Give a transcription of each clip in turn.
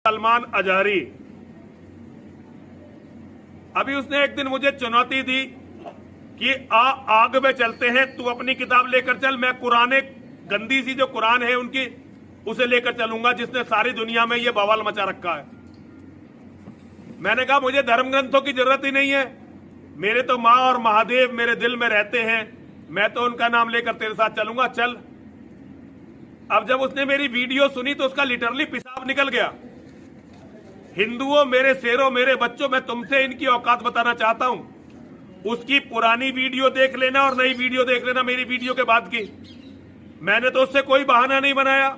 सलमान अजहरी, अभी उसने एक दिन मुझे चुनौती दी कि आग में चलते हैं, तू अपनी किताब लेकर चल, मैं कुरान, गंदी सी जो कुरान है उनकी, उसे लेकर चलूंगा जिसने सारी दुनिया में ये बवाल मचा रखा है। मैंने कहा मुझे धर्म ग्रंथों की जरूरत ही नहीं है, मेरे तो माँ और महादेव मेरे दिल में रहते हैं, मैं तो उनका नाम लेकर तेरे साथ चलूंगा, चल। अब जब उसने मेरी वीडियो सुनी तो उसका लिटरली पेशाब निकल गया। हिंदुओं, मेरे शेरों, मेरे बच्चों, मैं तुमसे इनकी औकात बताना चाहता हूं। उसकी पुरानी वीडियो देख लेना और नई वीडियो देख लेना मेरी वीडियो के बाद की। मैंने तो उससे कोई बहाना नहीं बनाया,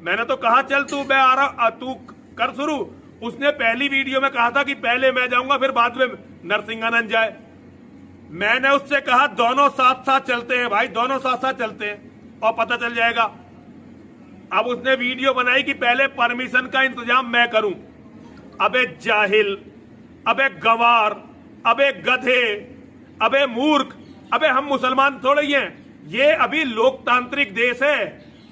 मैंने तो कहा चल तू, मैं आ रहा, तू कर शुरू। उसने पहली वीडियो में कहा था कि पहले मैं जाऊंगा फिर बाद में नरसिंहानंद जाए। मैंने उससे कहा दोनों साथ साथ चलते हैं भाई, दोनों साथ साथ चलते हैं और पता चल जाएगा। अब उसने वीडियो बनाई कि पहले परमिशन का इंतजाम मैं करूं। अबे जाहिल, अबे गवार, अबे गधे, अबे मूर्ख, अबे हम मुसलमान थोड़े ही हैं, ये अभी लोकतांत्रिक देश है,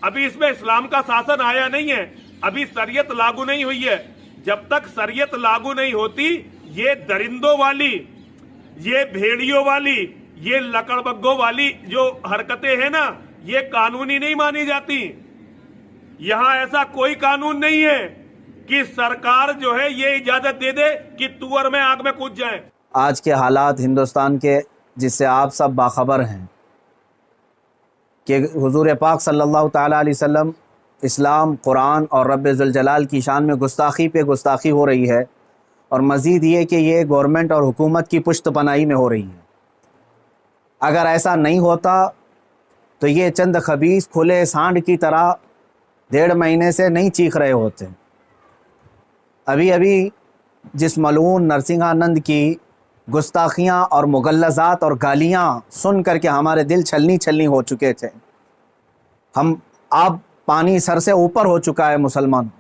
अभी इसमें इस्लाम का शासन आया नहीं है, अभी शरीयत लागू नहीं हुई है। जब तक शरीयत लागू नहीं होती, ये दरिंदों वाली, ये भेड़ियों वाली, ये लकड़बग्गों वाली जो हरकतें हैं ना, ये कानूनी नहीं मानी जाती। यहां ऐसा कोई कानून नहीं है कि सरकार जो है ये इजाजत दे दे कि तू और मैं आग में कूद जाए। आज के हालात हिंदुस्तान के, जिससे आप सब बाखबर हैं कि हुजूर पाक सल्लल्लाहु ताला अलैहि वसल्लम, इस्लाम, कुरान और रब्बे ज़ुल जलाल की शान में गुस्ताखी पे गुस्ताखी हो रही है, और मज़ीद ये कि ये गवर्नमेंट और हुकूमत की पुश्त पनाही में हो रही है। अगर ऐसा नहीं होता तो ये चंद खबीस खुले सांड की तरह 1.5 महीने से नहीं चीख रहे होते। अभी अभी जिस मलून नरसिंहानंद की गुस्ताखियाँ और मुगल्लज़ात और गालियाँ सुन करके हमारे दिल छलनी छलनी हो चुके थे। हम अब पानी सर से ऊपर हो चुका है मुसलमान।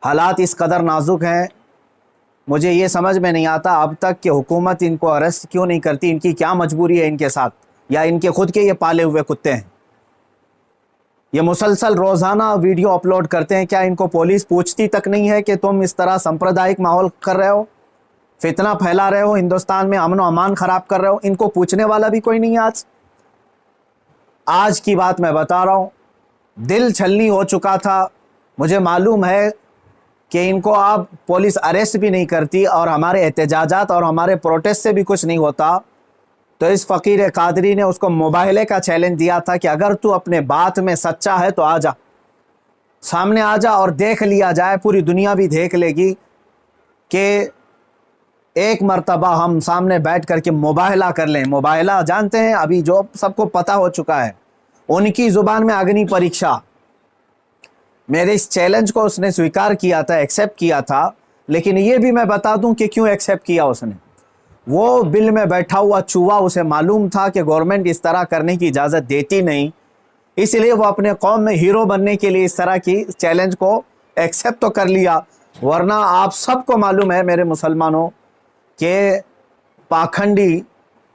हालात इस कदर नाजुक हैं, मुझे ये समझ में नहीं आता अब तक कि हुकूमत इनको अरेस्ट क्यों नहीं करती। इनकी क्या मजबूरी है इनके साथ, या इनके खुद के ये पाले हुए कुत्ते हैं? ये मुसलसल रोज़ाना वीडियो अपलोड करते हैं, क्या इनको पुलिस पूछती तक नहीं है कि तुम इस तरह सांप्रदायिक माहौल कर रहे हो, फितना फैला रहे हो, हिंदुस्तान में अमन व अमान ख़राब कर रहे हो? इनको पूछने वाला भी कोई नहीं है। आज की बात मैं बता रहा हूँ, दिल छलनी हो चुका था। मुझे मालूम है कि इनको अब पुलिस अरेस्ट भी नहीं करती और हमारे एहतजाजात और हमारे प्रोटेस्ट से भी कुछ नहीं होता, तो इस फ़कीर कादरी ने उसको मुबाहले का चैलेंज दिया था कि अगर तू अपने बात में सच्चा है तो आ जा, सामने आ जा और देख लिया जाए, पूरी दुनिया भी देख लेगी कि एक मर्तबा हम सामने बैठ कर के मुबाहला कर लें। मुबाहला जानते हैं, अभी जो सबको पता हो चुका है, उनकी ज़ुबान में अग्नि परीक्षा। मेरे इस चैलेंज को उसने स्वीकार किया था, एक्सेप्ट किया था, लेकिन ये भी मैं बता दूं कि क्यों एक्सेप्ट किया उसने। वो बिल में बैठा हुआ चूहा, उसे मालूम था कि गवर्नमेंट इस तरह करने की इजाज़त देती नहीं, इसलिए वो अपने कौम में हीरो बनने के लिए इस तरह की चैलेंज को एक्सेप्ट तो कर लिया। वरना आप सबको मालूम है मेरे मुसलमानों कि पाखंडी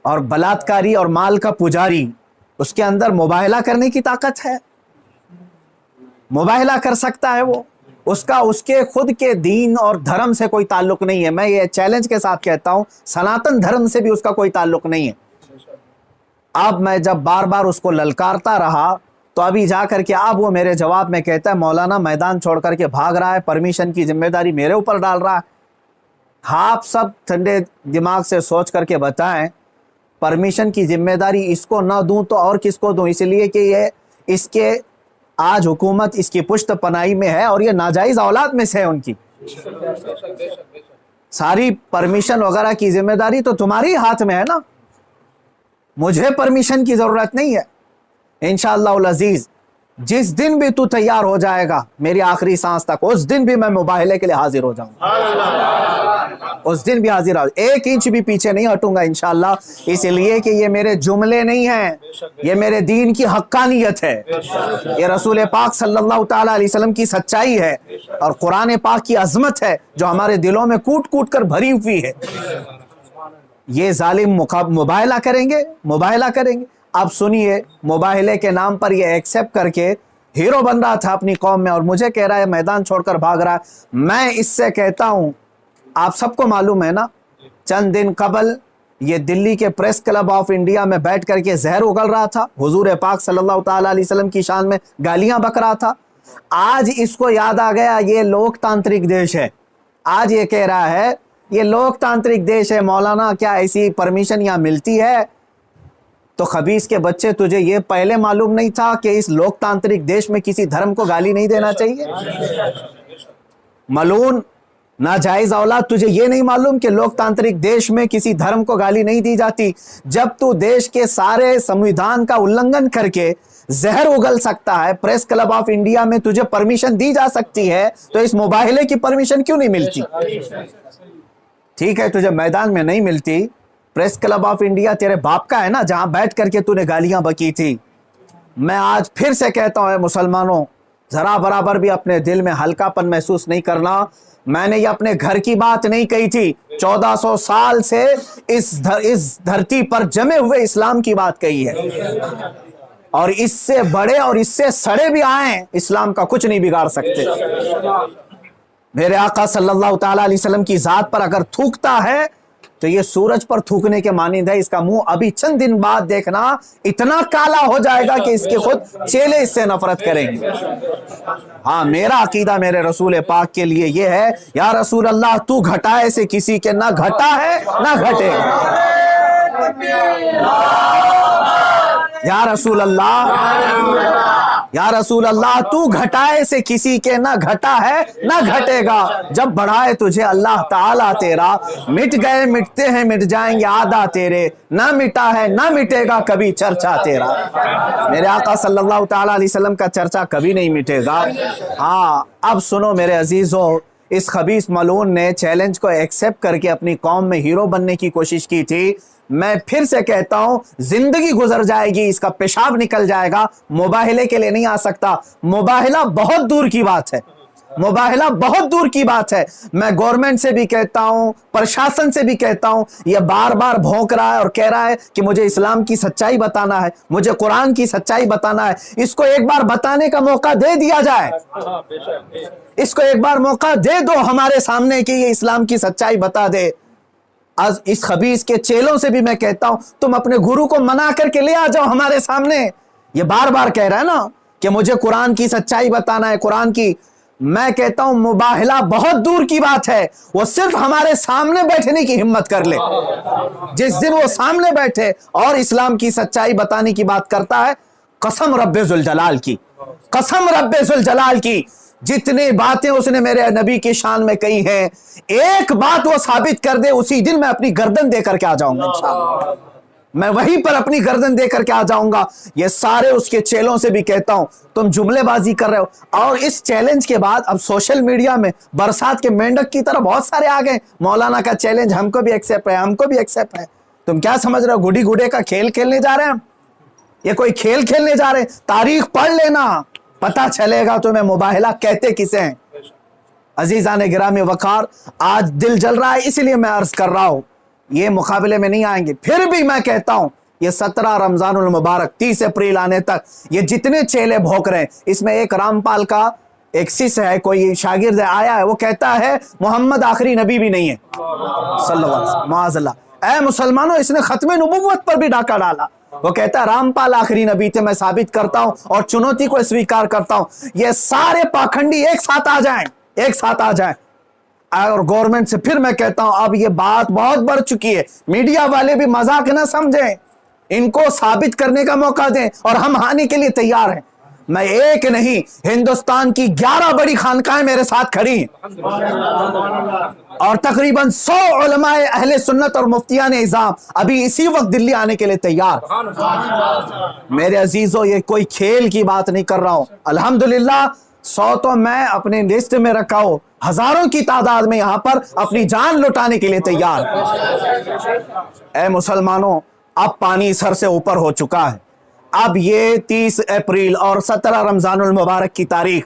और बलात्कारी और माल का पुजारी, उसके अंदर मुबाहला करने की ताकत है, मुबाहला कर सकता है वो। उसका उसके खुद के दीन और धर्म से कोई ताल्लुक नहीं है। मैं ये चैलेंज के साथ कहता हूं, सनातन धर्म से भी उसका कोई ताल्लुक नहीं है। अब मैं जब बार बार उसको ललकारता रहा तो अभी जा करके अब वो मेरे जवाब में कहता है मौलाना मैदान छोड़ करके भाग रहा है, परमिशन की जिम्मेदारी मेरे ऊपर डाल रहा है। आप सब ठंडे दिमाग से सोच करके बताएं, परमिशन की जिम्मेदारी इसको ना दूं तो और किसको दूं? इसलिए कि ये इसके आज हुकूमत इसकी पुश्त पनाही में है और ये नाजायज औलाद में से है उनकी। सारी परमिशन वगैरह की जिम्मेदारी तो तुम्हारे हाथ में है ना, मुझे परमिशन की जरूरत नहीं है। इंशाअल्लाह अजीज, जिस दिन भी तू तैयार हो जाएगा मेरी आखिरी सांस तक, उस दिन भी मैं मुबाहले के लिए हाजिर हो जाऊंगा, उस दिन भी हाजिर हो, 1 इंच भी पीछे नहीं हटूंगा इंशाअल्लाह। इसलिए कि ये मेरे जुमले नहीं हैं, ये मेरे दीन की हक्कानियत है, ये रसूल पाक सल्लल्लाहु ताला अलैहि वसल्लम की सच्चाई है और कुरान पाक की अजमत है जो हमारे दिलों में कूट कूट कर भरी हुई है। ये जालिम मुबाहला करेंगे, मुबाहला करेंगे। अब सुनिए, मुबाहले के नाम पर ये एक्सेप्ट करके हीरो बन रहा था अपनी कौम में, और मुझे कह रहा है मैदान छोड़कर भाग रहा है। मैं इससे कहता हूं, आप सबको मालूम है ना, चंद दिन कबल ये दिल्ली के प्रेस क्लब ऑफ इंडिया में बैठ करके जहर उगल रहा था, हुजूर पाक सल्लल्लाहु ताला अलैहि वसल्लम की शान में गालियां बक रहा था। आज इसको याद आ गया ये लोकतांत्रिक देश है। आज ये कह रहा है ये लोकतांत्रिक देश है, मौलाना क्या ऐसी परमिशन यहाँ मिलती है? तो खबीस के बच्चे, तुझे ये पहले मालूम नहीं था कि इस लोकतांत्रिक देश में किसी धर्म को गाली नहीं देना चाहिए? मलून नाजायज औलाद, तुझे ये नहीं मालूम कि लोकतांत्रिक देश में किसी धर्म को गाली नहीं दी जाती? जब तू देश के सारे संविधान का उल्लंघन करके जहर उगल सकता है, प्रेस क्लब ऑफ इंडिया में तुझे परमिशन दी जा सकती है, तो इस मुबाहिले की परमिशन क्यों नहीं मिलती? ठीक है, तुझे मैदान में नहीं मिलती, प्रेस क्लब ऑफ इंडिया तेरे बाप का है ना, जहां बैठ करके तूने गालियां बकी थी। मैं आज फिर से कहता हूं मुसलमानों, जरा बराबर भी अपने दिल में हल्कापन महसूस नहीं करना। मैंने ये अपने घर की बात नहीं कही थी, 1400 साल से इस धरती पर जमे हुए इस्लाम की बात कही है, और इससे बड़े और इससे सड़े भी आए, इस्लाम का कुछ नहीं बिगाड़ सकते। मेरे आका सल्लल्लाहु ताला अलैहि वसल्लम की जात पर अगर थूकता है तो ये सूरज पर थूकने के मानिंद है। इसका मुंह अभी चंद दिन बाद देखना इतना काला हो जाएगा कि इसके खुद चेले इससे नफरत करेंगे। हाँ, मेरा अकीदा मेरे रसूल पाक के लिए ये है, या रसूल अल्लाह तू घटाए से किसी के ना घटा है ना घटे। या रसूल अल्लाह, या रसूल अल्लाह तू घटाए से किसी के ना घटा है ना घटेगा। जब बढ़ाए तुझे अल्लाह ताला तेरा, मिट गए मिटते हैं मिट जाएंगे आदा तेरे, ना मिटा है ना मिटेगा कभी चर्चा तेरा। मेरे आका सल्लल्लाहु ताला अलैहि वसल्लम का चर्चा कभी नहीं मिटेगा। हाँ, अब सुनो मेरे अजीजों, इस खबीस मलून ने चैलेंज को एक्सेप्ट करके अपनी कौम में हीरो बनने की कोशिश की थी। मैं फिर से कहता हूं, जिंदगी गुजर जाएगी, इसका पेशाब निकल जाएगा, मुबाहिले के लिए नहीं आ सकता। मुबाहिला बहुत दूर की बात है, मुबाहिला बहुत दूर की बात है। मैं गवर्नमेंट से भी कहता हूं, प्रशासन से भी कहता हूं, यह बार बार भौंक रहा है और कह रहा है कि मुझे इस्लाम की सच्चाई बताना है, मुझे कुरान की सच्चाई बताना है। इसको एक बार बताने का मौका दे दिया जाए, इसको एक बार मौका दे दो हमारे सामने कि ये इस्लाम की सच्चाई बता दे। आज इस खबीस के चेलों से भी मैं कहता हूं, तुम अपने गुरु को मना करके ले आ जाओ हमारे सामने। ये बार बार कह रहा है ना कि मुझे कुरान की सच्चाई बताना है, कुरान की। मैं कहता हूं मुबाहिला बहुत दूर की बात है, वो सिर्फ हमारे सामने बैठने की हिम्मत कर ले। जिस दिन वो सामने बैठे और इस्लाम की सच्चाई बताने की बात करता है, कसम रब्बे जुल जलाल की, कसम रब्बे जुल जलाल की, जितनी बातें उसने मेरे नबी की शान में कही हैं, एक बात वो साबित कर दे, उसी दिन मैं अपनी गर्दन दे करके आ जाऊंगा इंशाअल्लाह। मैं वहीं पर अपनी गर्दन दे करके आ जाऊंगा। ये सारे उसके चेलों से भी कहता हूं, तुम जुमलेबाजी कर रहे हो। और इस चैलेंज के बाद अब सोशल मीडिया में बरसात के मेंढक की तरह बहुत सारे आ गए, मौलाना का चैलेंज हमको भी एक्सेप्ट है, हमको भी एक्सेप्ट है। तुम क्या समझ रहे हो, गुडी गुडे का खेल खेलने जा रहे हैं? ये कोई खेल खेलने जा रहे हैं? तारीख पढ़ लेना, पता चलेगा तुम्हें मुबाहिला कहते किसे हैं। अजीजान गिरामी वकार, आज दिल जल रहा है इसलिए मैं अर्ज कर रहा हूं, ये मुकाबले में नहीं आएंगे। फिर भी मैं कहता हूं, ये 17 रमजानुल मुबारक 30 अप्रैल आने तक ये जितने चेले भोंक रहे हैं, इसमें एक रामपाल का एक शिष्य है, कोई शागिर्द आया है, वो कहता है मोहम्मद आखिरी नबी भी नहीं है सल्लल्लाहु अलैहि वसल्लम। माअज़ल्लाह। ऐ मुसलमानों, इसने खत्मे नबुव्वत पर भी डाका डाला। वो कहता है रामपाल आखिरी नबी थे, मैं साबित करता हूं और चुनौती को स्वीकार करता हूं। ये सारे पाखंडी एक साथ आ जाएं, एक साथ आ जाएं। और गवर्नमेंट से फिर मैं कहता हूं, अब ये बात बहुत बढ़ चुकी है, मीडिया वाले भी मजाक न समझें, इनको साबित करने का मौका दें और हम हानि के लिए तैयार हैं। मैं एक नहीं, हिंदुस्तान की 11 बड़ी खानकाएं मेरे साथ खड़ी हैं और तकरीबन 100 उलमाए अहले सुन्नत और मुफ्तियान इज़ाम अभी इसी वक्त दिल्ली आने के लिए तैयार। मेरे अजीजों, ये कोई खेल की बात नहीं कर रहा हूं। अल्हम्दुलिल्लाह 100 तो मैं अपने लिस्ट में रखा हूं, हजारों की तादाद में यहां पर अपनी जान लुटाने के लिए तैयार। ऐ मुसलमानों, अब पानी सर से ऊपर हो चुका है। अब ये 30 अप्रैल और 17 रमजानुल मुबारक की तारीख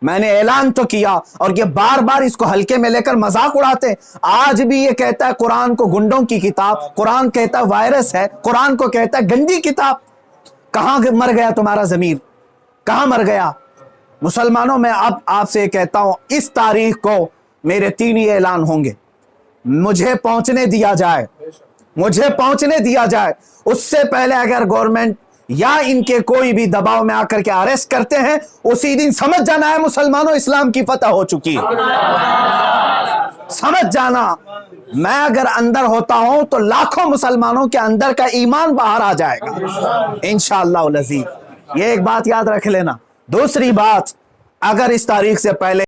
मैंने ऐलान तो किया, और ये बार बार इसको हल्के में लेकर मजाक उड़ाते। आज भी ये कहता है कुरान को गुंडों की किताब, कुरान कहता है वायरस है, कुरान को कहता है गंदी किताब। कहां मर गया तुम्हारा ज़मीर, कहां मर गया? मुसलमानों, मैं अब आपसे कहता हूं, इस तारीख को मेरे 3 ही ऐलान होंगे, मुझे पहुंचने दिया जाए, मुझे पहुंचने दिया जाए। उससे पहले अगर गवर्नमेंट या इनके कोई भी दबाव में आकर के अरेस्ट करते हैं, उसी दिन समझ जाना है मुसलमानों, इस्लाम की फतह हो चुकी है। समझ जाना, मैं अगर अंदर होता हूं तो लाखों मुसलमानों के अंदर का ईमान बाहर आ जाएगा इंशाअल्लाह अज़ीज़। ये एक बात याद रख लेना। दूसरी बात, अगर इस तारीख से पहले